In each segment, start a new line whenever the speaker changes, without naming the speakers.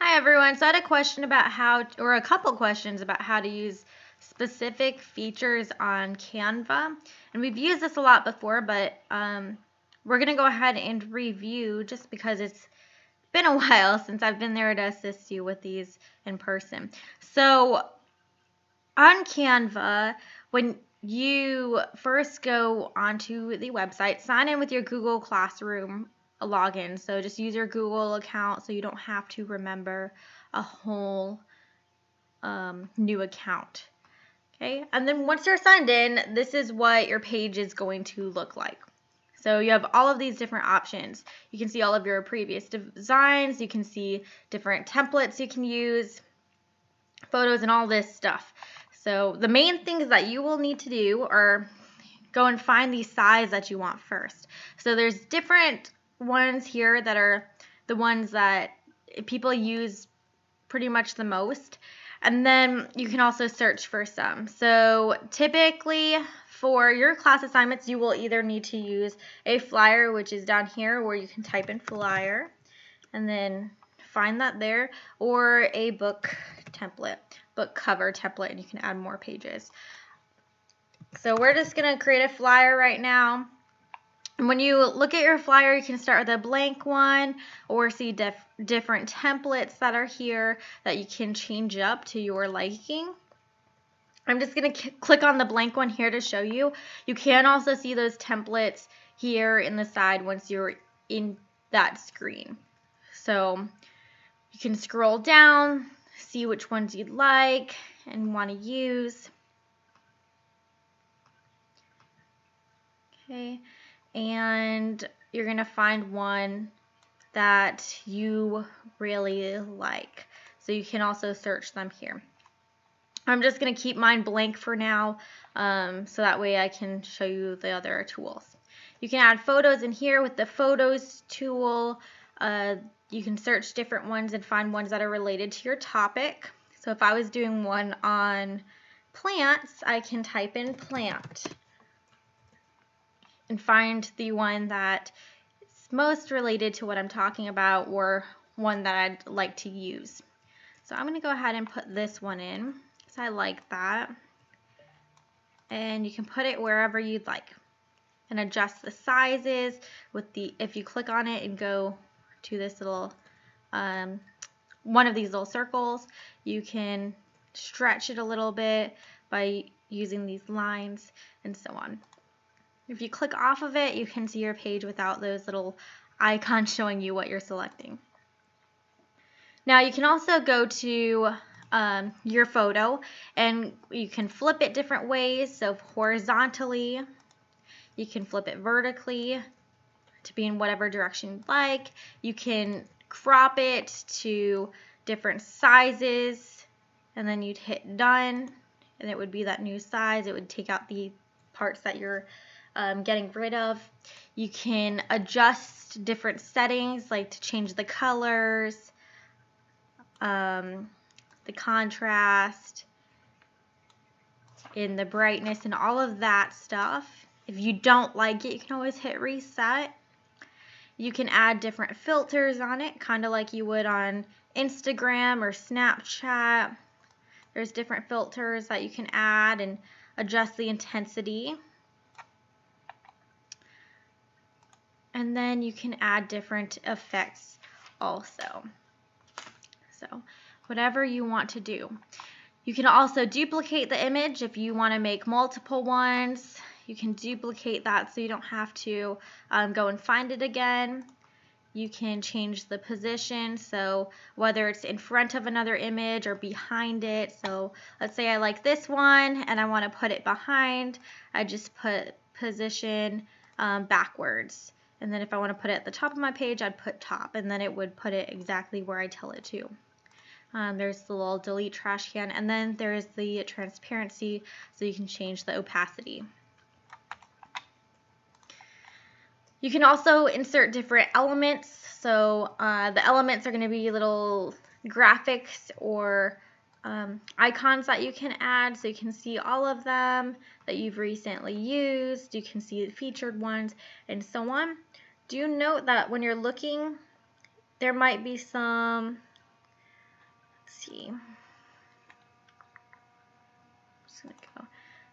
Hi everyone. So I had a question about or a couple questions about how to use specific features on Canva. And we've used this a lot before, but we're going to go ahead and review just because it's been a while since I've been there to assist you with these in person. So on Canva, when you first go onto the website, sign in with your Google Classroom login. So just use your Google account so you don't have to remember a whole new account. Okay, and then once you're signed in, this is what your page is going to look like. So you have all of these different options. You can see all of your previous designs, you can see different templates you can use, photos, and all this stuff. So the main things that you will need to do are go and find the size that you want first. So there's different ones here that are the ones that people use pretty much the most. And then you can also search for some. So typically for your class assignments, you will either need to use a flyer, which is down here where you can type in flyer and then find that there, or a book cover template, and you can add more pages. So we're just going to create a flyer right now. And when you look at your flyer, you can start with a blank one or see different templates that are here that you can change up to your liking. I'm just going to click on the blank one here to show you. You can also see those templates here in the side once you're in that screen. So you can scroll down, see which ones you'd like and want to use. Okay. And you're going to find one that you really like. So you can also search them here. I'm just going to keep mine blank for now, so that way I can show you the other tools. You can add photos in here with the Photos tool. You can search different ones and find ones that are related to your topic. So if I was doing one on plants, I can type in plant and find the one that is most related to what I'm talking about or one that I'd like to use. So I'm going to go ahead and put this one in because I like that. And you can put it wherever you'd like and adjust the sizes with if you click on it and go to this little one of these little circles, you can stretch it a little bit by using these lines and so on. If you click off of it, you can see your page without those little icons showing you what you're selecting. Now you can also go to your photo and you can flip it different ways. So horizontally, you can flip it vertically to be in whatever direction you'd like. You can crop it to different sizes and then you'd hit done and it would be that new size. It would take out the parts that you're getting rid of. You can adjust different settings, like to change the colors, the contrast, in the brightness, and all of that stuff. If you don't like it, you can always hit reset. You can add different filters on it, kind of like you would on Instagram or Snapchat. There's different filters that you can add and adjust the intensity. And then you can add different effects also. So whatever you want to do. You can also duplicate the image if you want to make multiple ones. You can duplicate that so you don't have to go and find it again. You can change the position, so whether it's in front of another image or behind it. So let's say I like this one and I want to put it behind. I just put position backwards. And then if I want to put it at the top of my page, I'd put top, and then it would put it exactly where I tell it to. There's the little delete trash can, and then there's the transparency, so you can change the opacity. You can also insert different elements. So the elements are going to be little graphics or icons that you can add, so you can see all of them that you've recently used. You can see the featured ones and so on. Do note that when you're looking, there might be some see. Just gonna go.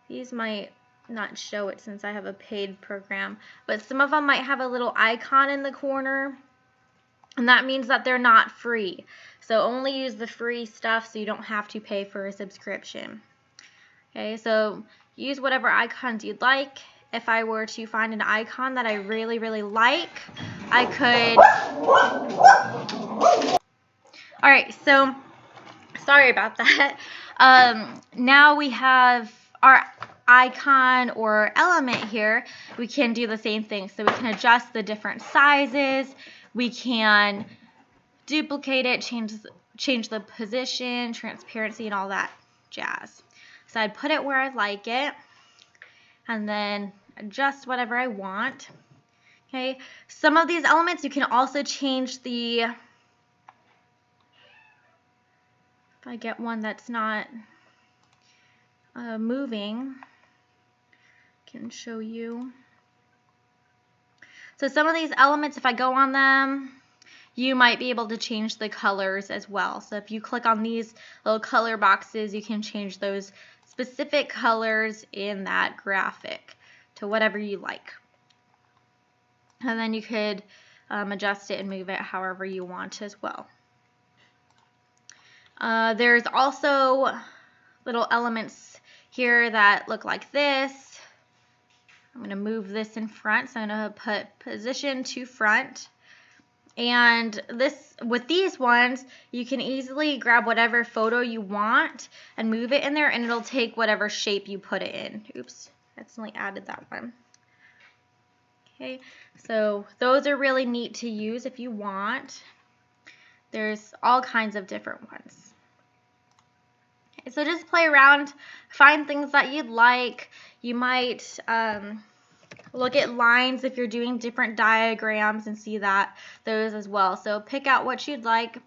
These might not show it since I have a paid program, but some of them might have a little icon in the corner, and that means that they're not free. So only use the free stuff so you don't have to pay for a subscription. Okay, so use whatever icons you'd like. If I were to find an icon that I really, really like, I could... All right, so sorry about that. Now we have our icon or element here. We can do the same thing. So we can adjust the different sizes. We can duplicate it, change the position, transparency, and all that jazz. So I'd put it where I like it, and then adjust whatever I want. Okay, some of these elements you can also change the, if I get one that's not moving, I can show you. So some of these elements, if I go on them, you might be able to change the colors as well. So if you click on these little color boxes, you can change those specific colors in that graphic to whatever you like. And then you could adjust it and move it however you want as well. There's also little elements here that look like this. I'm going to move this in front, so I'm going to put position to front. And this, with these ones, you can easily grab whatever photo you want and move it in there, and it'll take whatever shape you put it in. Oops, accidentally added that one. Okay, so those are really neat to use if you want. There's all kinds of different ones. Okay, so just play around, find things that you'd like. You might look at lines if you're doing different diagrams and see those as well. So pick out what you'd like.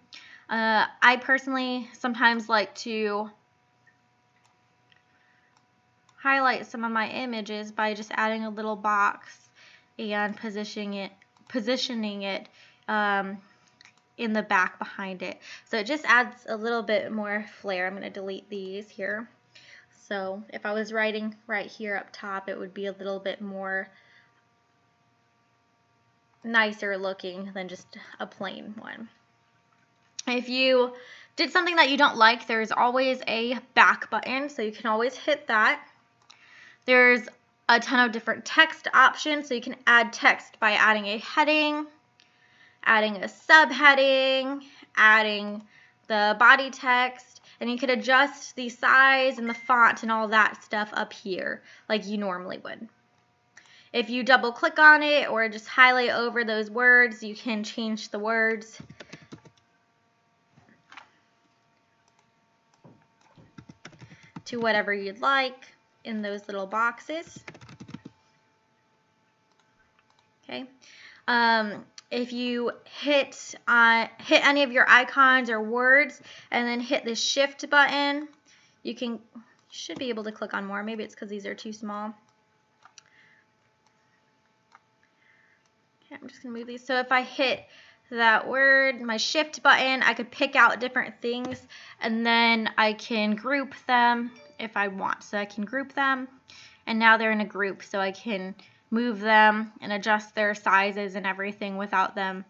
I personally sometimes like to highlight some of my images by just adding a little box and positioning it in the back behind it. So it just adds a little bit more flair. I'm going to delete these here. So if I was writing right here up top, it would be a little bit more nicer looking than just a plain one. If you did something that you don't like, there's always a back button, so you can always hit that. There's a ton of different text options, so you can add text by adding a heading, adding a subheading, adding the body text, and you could adjust the size and the font and all that stuff up here like you normally would. If you double click on it or just highlight over those words, you can change the words. To whatever you'd like in those little boxes. Okay. If you hit any of your icons or words and then hit the shift button, you should be able to click on more. Maybe it's because these are too small. Okay, I'm just going to move these. So if I hit that word, my shift button, I could pick out different things, and then I can group them if I want. So I can group them, and now they're in a group, so I can move them and adjust their sizes and everything without them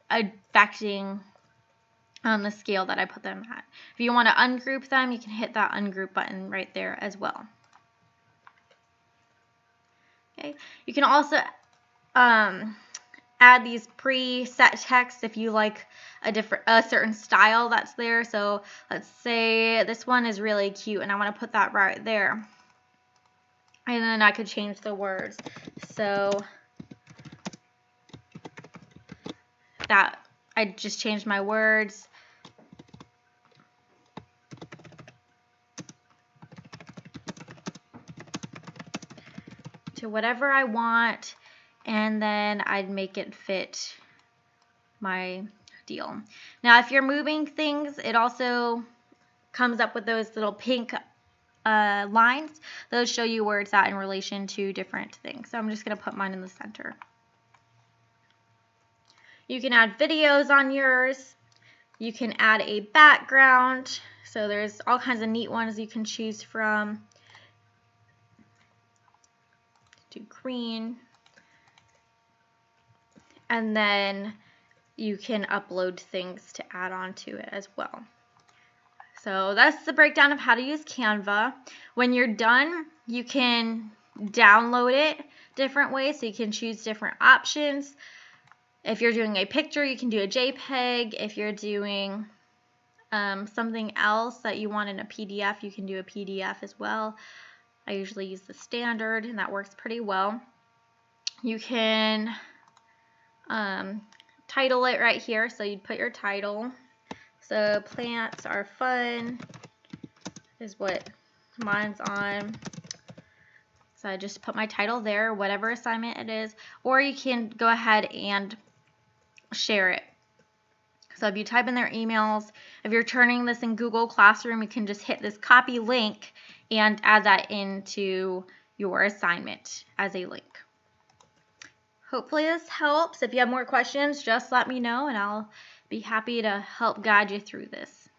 affecting the scale that I put them at. If you want to ungroup them, you can hit that ungroup button right there as well. Okay, you can also add these preset text if you like a certain style that's there. So let's say this one is really cute and I want to put that right there. And then I could change the words. So that I just changed my words. To whatever I want, and then I'd make it fit my deal. Now if you're moving things, it also comes up with those little pink lines. Those show you where it's at in relation to different things. So I'm just going to put mine in the center. You can add videos on yours. You can add a background. So there's all kinds of neat ones you can choose from. Do green. And then you can upload things to add on to it as well. So that's the breakdown of how to use Canva. When you're done, you can download it different ways, so you can choose different options. If you're doing a picture, you can do a JPEG. If you're doing something else that you want in a PDF, you can do a PDF as well. I usually use the standard, and that works pretty well. You can title it right here, so you'd put your title. So plants are fun is what mine's on. So I just put my title there, whatever assignment it is, or you can go ahead and share it. So if you type in their emails, if you're turning this in Google Classroom, you can just hit this copy link and add that into your assignment as a link. Hopefully this helps. If you have more questions, just let me know and I'll be happy to help guide you through this.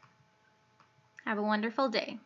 Have a wonderful day.